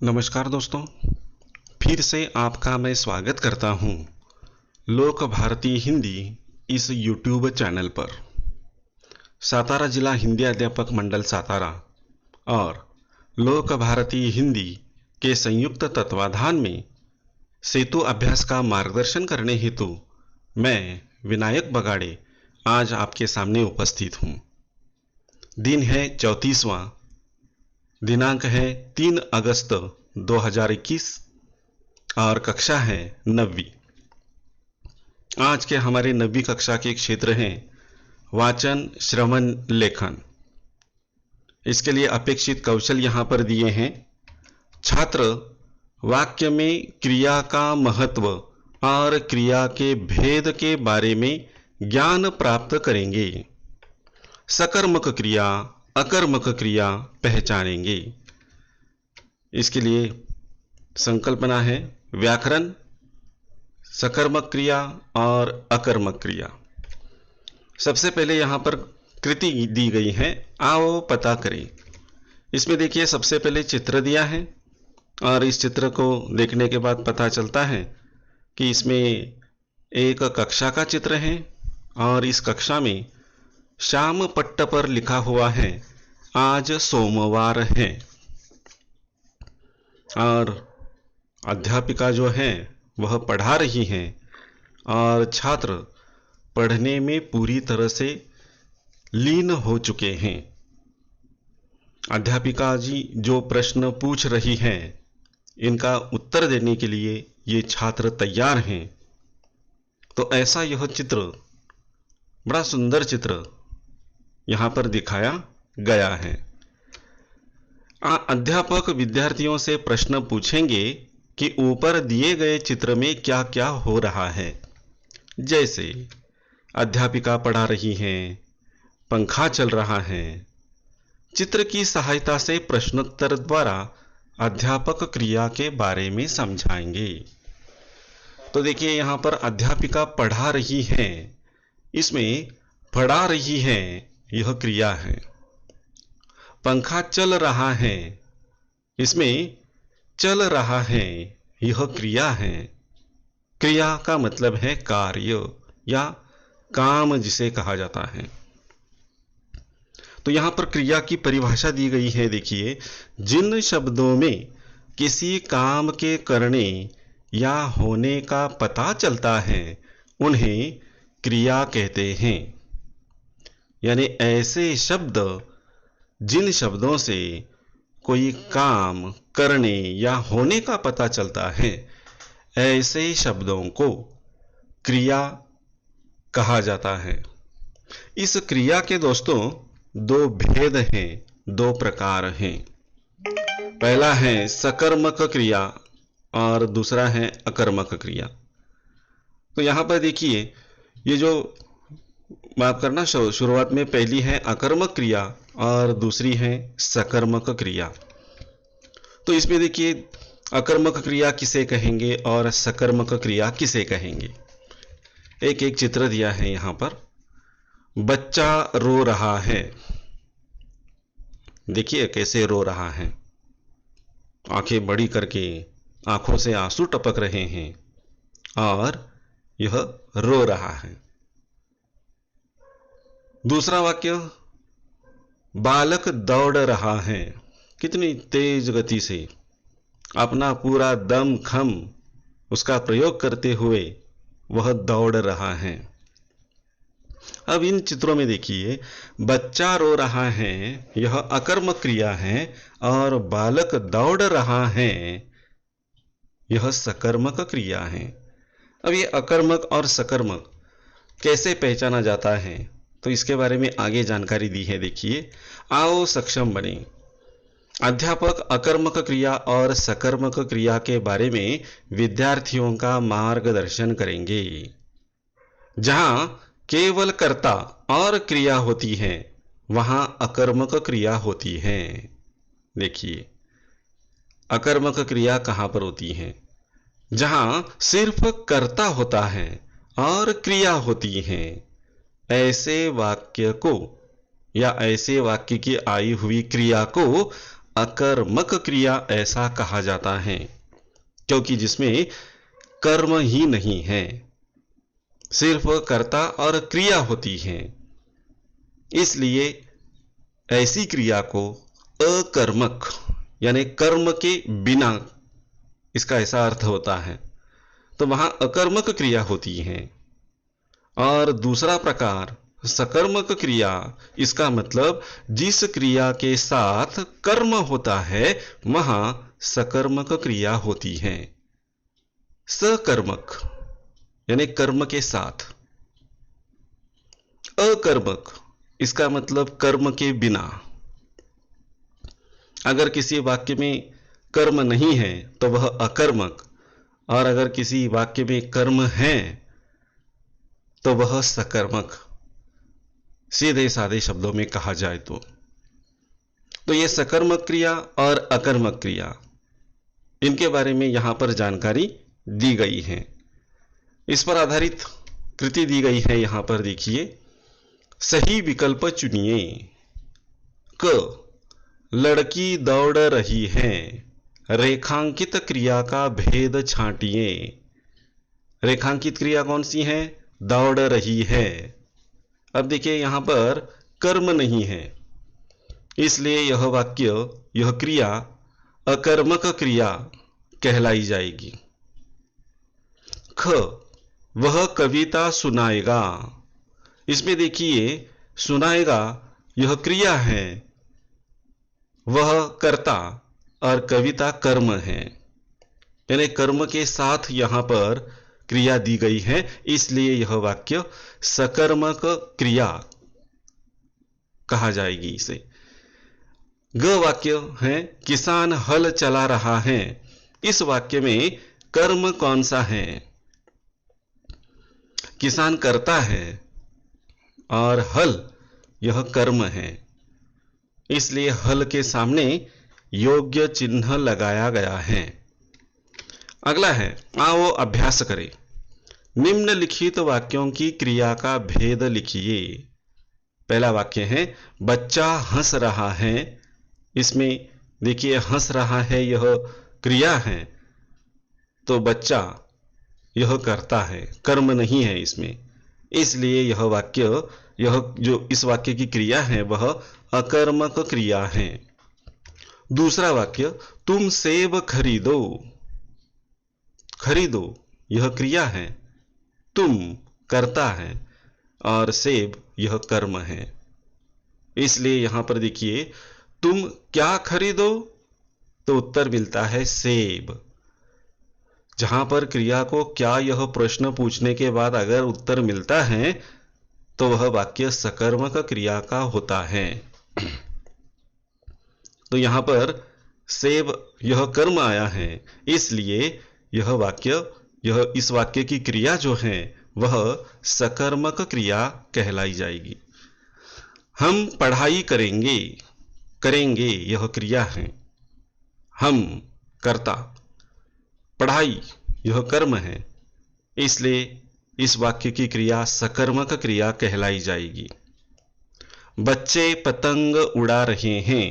नमस्कार दोस्तों, फिर से आपका मैं स्वागत करता हूं लोक भारती हिंदी इस YouTube चैनल पर। सातारा जिला हिंदी अध्यापक मंडल सातारा और लोक भारती हिंदी के संयुक्त तत्वाधान में सेतु अभ्यास का मार्गदर्शन करने हेतु मैं विनायक बगाड़े आज आपके सामने उपस्थित हूं। दिन है 34वां, दिनांक है 3 अगस्त 2021 और कक्षा है 9वीं। आज के हमारे 9वीं कक्षा के क्षेत्र हैं वाचन, श्रवण, लेखन। इसके लिए अपेक्षित कौशल यहाँ पर दिए हैं। छात्र वाक्य में क्रिया का महत्व और क्रिया के भेद के बारे में ज्ञान प्राप्त करेंगे। सकर्मक क्रिया, अकर्मक क्रिया पहचानेंगे। इसके लिए संकल्पना है व्याकरण, सकर्मक क्रिया और अकर्मक क्रिया। सबसे पहले यहाँ पर कृति दी गई है, आओ पता करें। इसमें देखिए सबसे पहले चित्र दिया है और इस चित्र को देखने के बाद पता चलता है कि इसमें एक कक्षा का चित्र है और इस कक्षा में श्याम पट्ट पर लिखा हुआ है आज सोमवार है और अध्यापिका जो है वह पढ़ा रही हैं और छात्र पढ़ने में पूरी तरह से लीन हो चुके हैं। अध्यापिका जी जो प्रश्न पूछ रही हैं इनका उत्तर देने के लिए ये छात्र तैयार हैं। तो ऐसा यह चित्र, बड़ा सुंदर चित्र यहाँ पर दिखाया गया है। अध्यापक विद्यार्थियों से प्रश्न पूछेंगे कि ऊपर दिए गए चित्र में क्या क्या हो रहा है। जैसे अध्यापिका पढ़ा रही हैं, पंखा चल रहा है। चित्र की सहायता से प्रश्नोत्तर द्वारा अध्यापक क्रिया के बारे में समझाएंगे। तो देखिए यहाँ पर अध्यापिका पढ़ा रही हैं, इसमें पढ़ा रही हैं यह क्रिया है। पंखा चल रहा है, इसमें चल रहा है यह क्रिया है। क्रिया का मतलब है कार्य या काम जिसे कहा जाता है। तो यहां पर क्रिया की परिभाषा दी गई है। देखिए, जिन शब्दों में किसी काम के करने या होने का पता चलता है उन्हें क्रिया कहते हैं। यानी ऐसे शब्द जिन शब्दों से कोई काम करने या होने का पता चलता है, ऐसे शब्दों को क्रिया कहा जाता है। इस क्रिया के दोस्तों दो भेद हैं, दो प्रकार हैं। पहला है सकर्मक क्रिया और दूसरा है अकर्मक क्रिया। तो यहां पर देखिए, ये जो माफ करना, शुरुआत में पहली है अकर्मक क्रिया और दूसरी है सकर्मक क्रिया। तो इसमें देखिए अकर्मक क्रिया किसे कहेंगे और सकर्मक क्रिया किसे कहेंगे। एक एक चित्र दिया है यहां पर। बच्चा रो रहा है, देखिए कैसे रो रहा है, आंखें बड़ी करके आंखों से आंसू टपक रहे हैं और यह रो रहा है। दूसरा वाक्य, बालक दौड़ रहा है, कितनी तेज गति से अपना पूरा दम खम उसका प्रयोग करते हुए वह दौड़ रहा है। अब इन चित्रों में देखिए, बच्चा रो रहा है यह अकर्मक क्रिया है और बालक दौड़ रहा है यह सकर्मक क्रिया है। अब ये अकर्मक और सकर्मक कैसे पहचाना जाता है, तो इसके बारे में आगे जानकारी दी है। देखिए, आओ सक्षम बने। अध्यापक अकर्मक क्रिया और सकर्मक क्रिया के बारे में विद्यार्थियों का मार्गदर्शन करेंगे। जहां केवल कर्ता और क्रिया होती है वहां अकर्मक क्रिया होती है। देखिए, अकर्मक क्रिया कहां पर होती है? जहां सिर्फ कर्ता होता है और क्रिया होती है। ऐसे वाक्य को या ऐसे वाक्य की आई हुई क्रिया को अकर्मक क्रिया ऐसा कहा जाता है क्योंकि जिसमें कर्म ही नहीं है, सिर्फ कर्ता और क्रिया होती है। इसलिए ऐसी क्रिया को अकर्मक यानी कर्म के बिना, इसका ऐसा अर्थ होता है। तो वहां अकर्मक क्रिया होती है। और दूसरा प्रकार सकर्मक क्रिया, इसका मतलब जिस क्रिया के साथ कर्म होता है वहां सकर्मक क्रिया होती है। सकर्मक यानी कर्म के साथ, अकर्मक इसका मतलब कर्म के बिना। अगर किसी वाक्य में कर्म नहीं है तो वह अकर्मक, और अगर किसी वाक्य में कर्म है तो वह सकर्मक, सीधे साधे शब्दों में कहा जाए तो ये सकर्मक क्रिया और अकर्मक क्रिया, इनके बारे में यहां पर जानकारी दी गई है। इस पर आधारित कृति दी गई है। यहां पर देखिए, सही विकल्प चुनिए। क, लड़की दौड़ रही है, रेखांकित क्रिया का भेद छांटिए। रेखांकित क्रिया कौन सी है? दौड़ रही है। अब देखिए यहां पर कर्म नहीं है, इसलिए यह वाक्य, यह क्रिया अकर्मक क्रिया कहलाई जाएगी। ख, वह कविता सुनाएगा। इसमें देखिए सुनाएगा यह क्रिया है, वह कर्ता और कविता कर्म है, यानी कर्म के साथ यहां पर क्रिया दी गई है, इसलिए यह वाक्य सकर्मक क्रिया कहा जाएगी इसे। ग वाक्य है, किसान हल चला रहा है। इस वाक्य में कर्म कौन सा है? किसान करता है और हल यह कर्म है, इसलिए हल के सामने योग्य चिन्ह लगाया गया है। अगला है, आओ अभ्यास करें। निम्नलिखित वाक्यों की क्रिया का भेद लिखिए। पहला वाक्य है, बच्चा हंस रहा है। इसमें देखिए हंस रहा है यह क्रिया है, तो बच्चा यह करता है, कर्म नहीं है इसमें, इसलिए यह वाक्य, यह जो इस वाक्य की क्रिया है वह अकर्मक क्रिया है। दूसरा वाक्य, तुम सेब खरीदो। खरीदो यह क्रिया है, तुम करता है और सेब यह कर्म है, इसलिए यहां पर देखिए तुम क्या खरीदो, तो उत्तर मिलता है सेब। जहां पर क्रिया को क्या, यह प्रश्न पूछने के बाद अगर उत्तर मिलता है तो वह वाक्य सकर्मक क्रिया का होता है। तो यहां पर सेब यह कर्म आया है, इसलिए यह वाक्य, यह इस वाक्य की क्रिया जो है वह सकर्मक क्रिया कहलाई जाएगी। हम पढ़ाई करेंगे। करेंगे यह क्रिया है, हम कर्ता, पढ़ाई यह कर्म है, इसलिए इस वाक्य की क्रिया सकर्मक क्रिया कहलाई जाएगी। बच्चे पतंग उड़ा रहे हैं।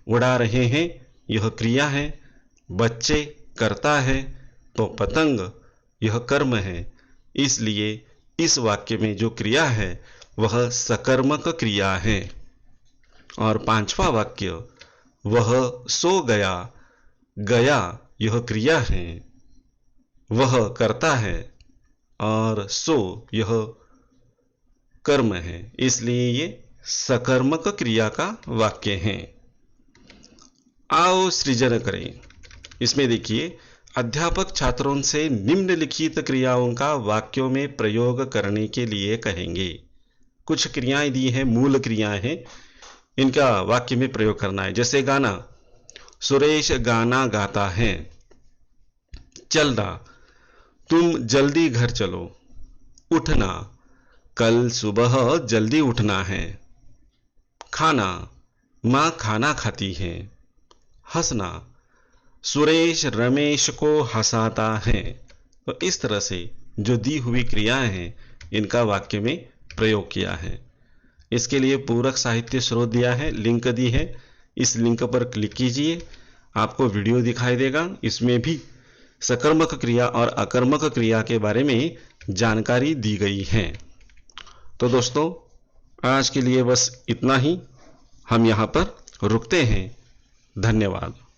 उड़ा रहे हैं यह क्रिया है, बच्चे करता है, तो पतंग यह कर्म है, इसलिए इस वाक्य में जो क्रिया है वह सकर्मक क्रिया है। और पांचवा वाक्य, वह सो गया। गया यह क्रिया है, वह करता है और सो यह कर्म है, इसलिए ये सकर्मक क्रिया का वाक्य है। आओ सृजन करें। इसमें देखिए, अध्यापक छात्रों से निम्नलिखित क्रियाओं का वाक्यों में प्रयोग करने के लिए कहेंगे। कुछ क्रियाएं दी हैं, मूल क्रियाएं हैं, इनका वाक्य में प्रयोग करना है। जैसे गाना, सुरेश गाना गाता है। चलना, तुम जल्दी घर चलो। उठना, कल सुबह जल्दी उठना है। खाना, मां खाना खाती है। हंसना, सुरेश रमेश को हंसाता है। तो इस तरह से जो दी हुई क्रियाएं हैं इनका वाक्य में प्रयोग किया है। इसके लिए पूरक साहित्य स्रोत दिया है, लिंक दी है, इस लिंक पर क्लिक कीजिए, आपको वीडियो दिखाई देगा। इसमें भी सकर्मक क्रिया और अकर्मक क्रिया के बारे में जानकारी दी गई है। तो दोस्तों, आज के लिए बस इतना ही। हम यहाँ पर रुकते हैं। धन्यवाद।